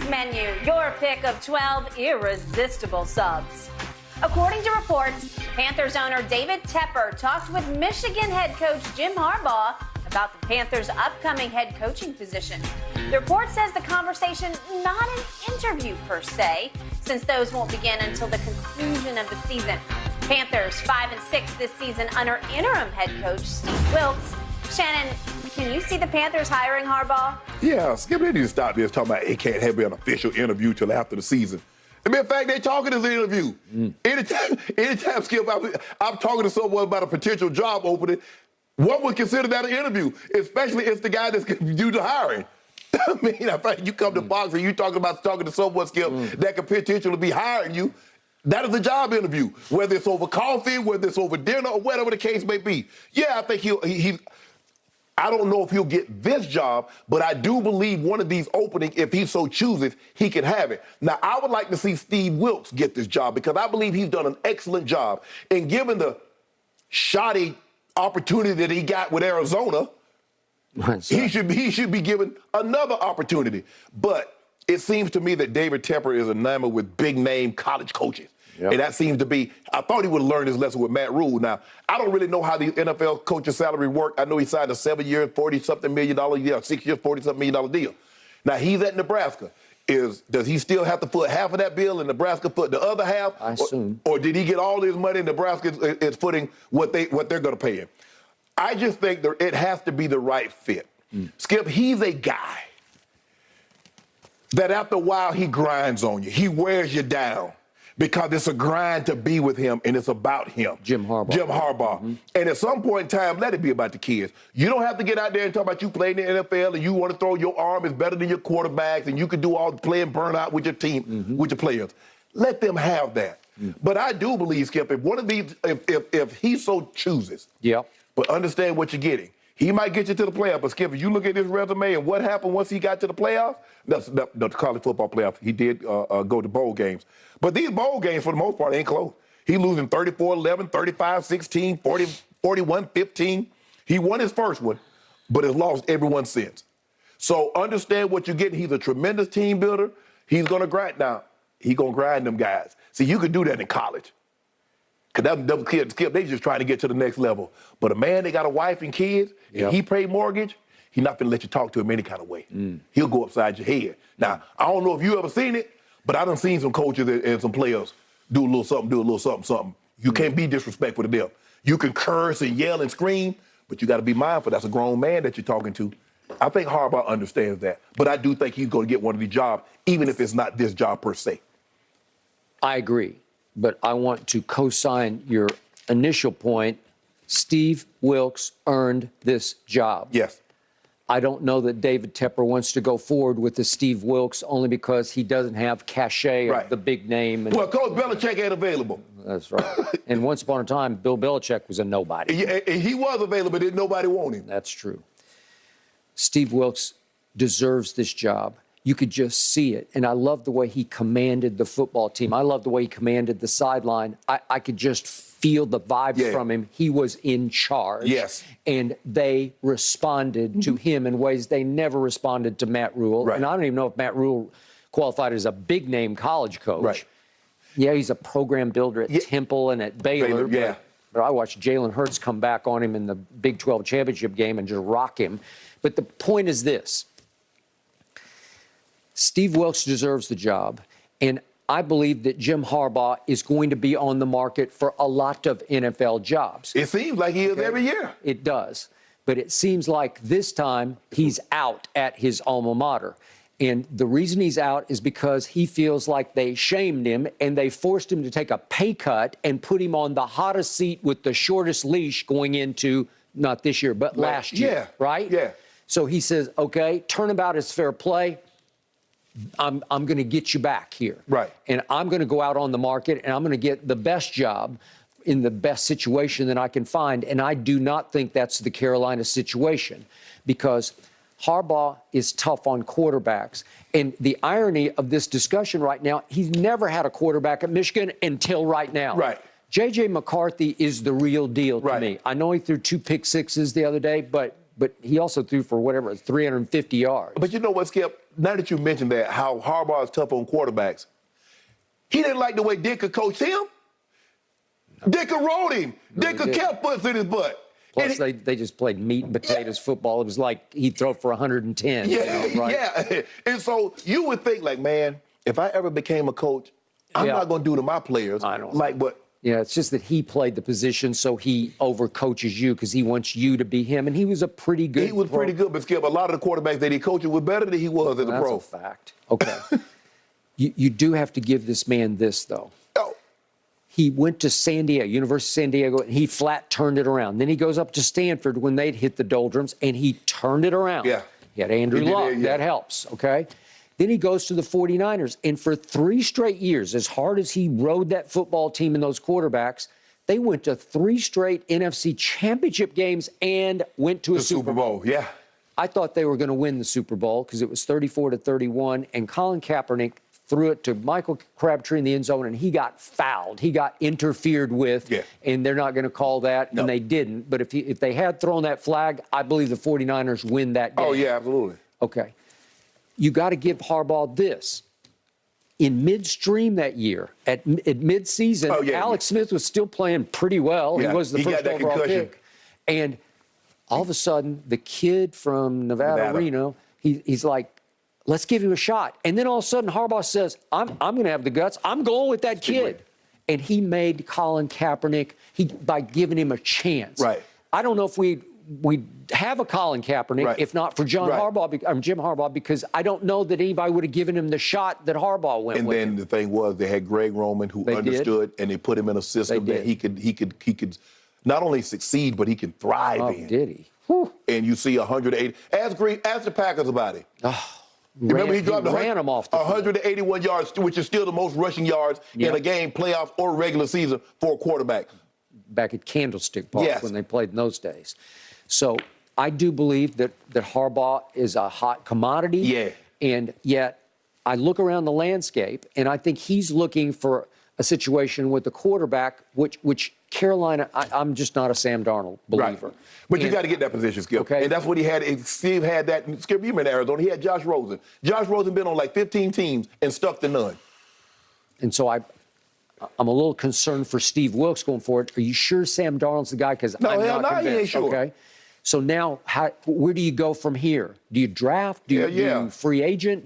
Menu, your pick of 12 irresistible subs. According to reports, Panthers owner David Tepper talked with Michigan head coach Jim Harbaugh about the Panthers' upcoming head coaching position. The report says the conversation, not an interview per se, since those won't begin until the conclusion of the season. Panthers 5-6 this season under interim head coach Steve Wilks. Shannon, can you see the Panthers hiring Harbaugh? Yeah, Skip, they need to stop this talking about it can't have an official interview till after the season. As a matter of fact, they talking as an interview. Anytime, Skip, I'm talking to someone about a potential job opening, one would consider that an interview, especially if the guy that's going to do the hiring. I mean, I find you come to Fox and you talking to someone, Skip, that could potentially be hiring you. That is a job interview, whether it's over coffee, whether it's over dinner, or whatever the case may be. Yeah, I think I don't know if he'll get this job, but I do believe one of these openings, if he so chooses, he can have it. Now, I would like to see Steve Wilks get this job because I believe he's done an excellent job. And given the shoddy opportunity that he got with Arizona, he should be given another opportunity. But it seems to me that David Tepper is enamored with big-name college coaches. Yep. And that seems to be, I thought he would have learned his lesson with Matt Rule. Now, I don't really know how the NFL coach's salary work. I know he signed a 7-year, $40-something million deal, 6 years, $40-something million deal. Now, he's at Nebraska. Does he still have to foot half of that bill and Nebraska foot the other half? I assume. Or did he get all his money and Nebraska is footing what they're going to pay him? I just think it has to be the right fit. Skip, he's a guy that after a while he grinds on you. He wears you down. Because it's a grind to be with him, and it's about him. Jim Harbaugh. And at some point in time, let it be about the kids. You don't have to get out there and talk about you playing in the NFL and you want to throw your arm is better than your quarterbacks and you can do all the playing burnout with your team, with your players. Let them have that. But I do believe, Skip, if one of these, if he so chooses, but understand what you're getting, he might get you to the playoffs. But, Skip, if you look at his resume and what happened once he got to the playoffs, the college football playoffs, he did go to bowl games. But these bowl games, for the most part, ain't close. He losing 34-11, 35-16, 41-15. He won his first one, but has lost every one since. So understand what you're getting. He's a tremendous team builder. He's going to grind. Now, he's going to grind them guys. See, you could do that in college. Because them kids, Skip, they just trying to get to the next level. But a man that got a wife and kids, and he paid mortgage, he's not going to let you talk to him any kind of way. He'll go upside your head. Now, I don't know if you ever seen it, but I done seen some coaches and some players do a little something. You can't be disrespectful to them. You can curse and yell and scream, but you got to be mindful. That's a grown man that you're talking to. I think Harbaugh understands that. But I do think he's going to get one of these jobs, even if it's not this job per se. I agree. But I want to co-sign your initial point. Steve Wilks earned this job. Yes. I don't know that David Tepper wants to go forward with the Steve Wilks only because he doesn't have cachet of the big name. Well, Coach Belichick ain't available. That's right. And once upon a time, Bill Belichick was a nobody. He was available, but didn't nobody want him. That's true. Steve Wilks deserves this job. You could just see it. And I love the way he commanded the football team. I love the way he commanded the sideline. I could just feel the vibes from him. He was in charge. Yes. And they responded to him in ways they never responded to Matt Rule. Right. And I don't even know if Matt Rule qualified as a big-name college coach. Right. Yeah, he's a program builder at Temple and at Baylor. But I watched Jalen Hurts come back on him in the Big 12 championship game and just rock him. But the point is this. Steve Wilks deserves the job, and I believe that Jim Harbaugh is going to be on the market for a lot of NFL jobs. It seems like he is every year. It does. But it seems like this time he's out at his alma mater. And the reason he's out is because he feels like they shamed him and they forced him to take a pay cut and put him on the hottest seat with the shortest leash going into, not this year, but last year. Right? Yeah. So he says, okay, turnabout is fair play. I'm going to get you back here. Right. And I'm going to go out on the market and I'm going to get the best job in the best situation that I can find. And I do not think that's the Carolina situation because Harbaugh is tough on quarterbacks. And the irony of this discussion right now, he's never had a quarterback at Michigan until right now. Right. J.J. McCarthy is the real deal to me. I know he threw 2 pick sixes the other day, but but he also threw for whatever, 350 yards. But you know what, Skip? Now that you mentioned that, how Harbaugh is tough on quarterbacks, he didn't like the way Dicker coached him. No. Dicker rode him. No, Dicker kept puts in his butt. Plus, they just played meat and potatoes football. It was like he'd throw for 110. Yeah, you know, right? Yeah. And so you would think, like, man, if I ever became a coach, I'm not going to do to my players. I know. Like, but. Yeah, it's just that he played the position, so he overcoaches you because he wants you to be him, and he was a pretty good. He was pretty good, but Skip, a lot of the quarterbacks that he coached were better than he was as a pro. That's a fact. Okay. you do have to give this man this, though. Oh. He went to San Diego, University of San Diego, and he flat turned it around. Then he goes up to Stanford when they'd hit the doldrums, and he turned it around. Yeah. He had Andrew Luck. That helps, okay? Then he goes to the 49ers, and for 3 straight years, as hard as he rode that football team and those quarterbacks, they went to 3 straight NFC championship games and went to a Super Bowl. Yeah. I thought they were going to win the Super Bowl because it was 34-31, and Colin Kaepernick threw it to Michael Crabtree in the end zone, and he got fouled. He got interfered with, and they're not going to call that, and they didn't. But if they had thrown that flag, I believe the 49ers win that game. Oh, yeah, absolutely. Okay. You got to give Harbaugh this. In midstream that year, at midseason, Alex Smith was still playing pretty well. Yeah. He was the first overall pick. And all of a sudden, the kid from Nevada. Reno, he's like, let's give him a shot. And then all of a sudden, Harbaugh says, I'm going to have the guts. I'm going with that kid. And he made Colin Kaepernick by giving him a chance. Right. I don't know if we'd have a Colin Kaepernick if not for Jim Harbaugh, because I don't know that anybody would have given him the shot that Harbaugh went with. And then the thing was, they had Greg Roman who understood, and they put him in a system that he could not only succeed, but he could thrive in. Did he? Whew. And you see 180. Ask the Packers about it. Remember, he dropped ran him off the 181 yards, which is still the most rushing yards in a game, playoff or regular season for a quarterback. Back at Candlestick Park when they played in those days. So I do believe that Harbaugh is a hot commodity. Yeah. And yet I look around the landscape, and I think he's looking for a situation with the quarterback, which Carolina, I'm just not a Sam Darnold believer. Right. But you got to get that position, Skip. Okay. And that's what he had. Steve had that. Skip, you remember Arizona. He had Josh Rosen. Josh Rosen been on like 15 teams and stuck to none. And so I'm a little concerned for Steve Wilks going forward. Are you sure Sam Darnold's the guy? Because I'm not convinced. He ain't sure. Okay. So now, where do you go from here? Do you draft? Do you free agent?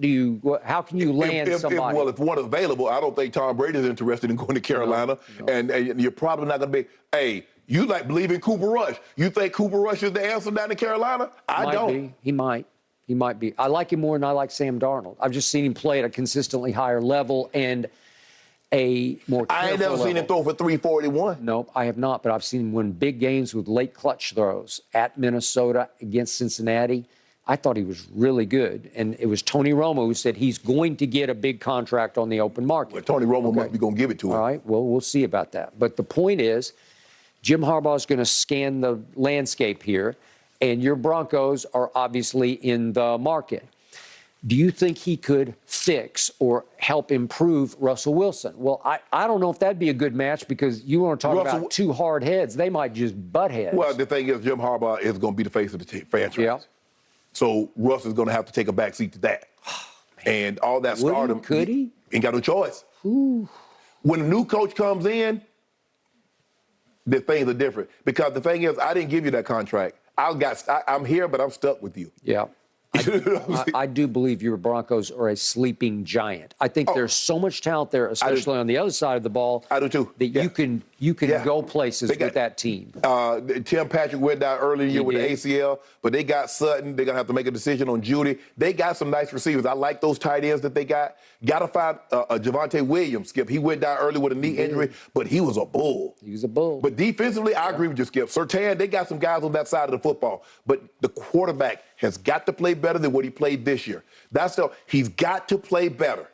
How can you land somebody? Well, if one is available, I don't think Tom Brady's interested in going to Carolina. No. And you're probably not going to be, hey, you believe in Cooper Rush. You think Cooper Rush is the answer down in Carolina? I don't. He might be. I like him more than I like Sam Darnold. I've just seen him play at a consistently higher level and a more careful I ain't never seen him throw for 341. Nope, I have not, but I've seen him win big games with late clutch throws at Minnesota, against Cincinnati. I thought he was really good. And it was Tony Romo who said he's going to get a big contract on the open market. Well, Tony Romo must be going to give it to him. All right, well, we'll see about that. But the point is, Jim Harbaugh is going to scan the landscape here, and your Broncos are obviously in the market. Do you think he could fix or help improve Russell Wilson? Well, I don't know if that'd be a good match, because you want to talk about 2 hard heads. They might just butt heads. Well, the thing is, Jim Harbaugh is going to be the face of the franchise. Yeah. So Russ is going to have to take a back seat to that. And all that stardom. Could he? Ain't got no choice. Ooh. When a new coach comes in, the things are different. Because the thing is, I didn't give you that contract. I'm here, but I'm stuck with you. Yeah. I do believe your Broncos are a sleeping giant. I think there's so much talent there, especially on the other side of the ball. I do too. That you can go places with that team. Tim Patrick went down early in the year with the ACL, but they got Sutton. They're going to have to make a decision on Judy. They got some nice receivers. I like those tight ends that they got. Got to find Javonte Williams, Skip. He went down early with a knee injury, but he was a bull. He was a bull. But defensively, I agree with you, Skip. Surtain, they got some guys on that side of the football. But the quarterback has got to play better than what he played this year. He's got to play better.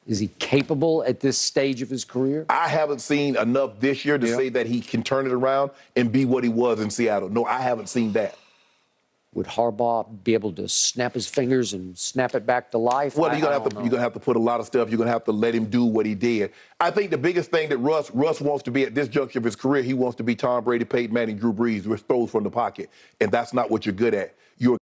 Is he capable at this stage of his career? I haven't seen enough this year to say that he can turn it around and be what he was in Seattle. No, I haven't seen that. Would Harbaugh be able to snap his fingers and snap it back to life? Well, you're gonna have to put a lot of stuff. You're gonna have to let him do what he did. I think the biggest thing that Russ wants to be at this juncture of his career, he wants to be Tom Brady, Peyton Manning, Drew Brees, which throws from the pocket, and that's not what you're good at. You're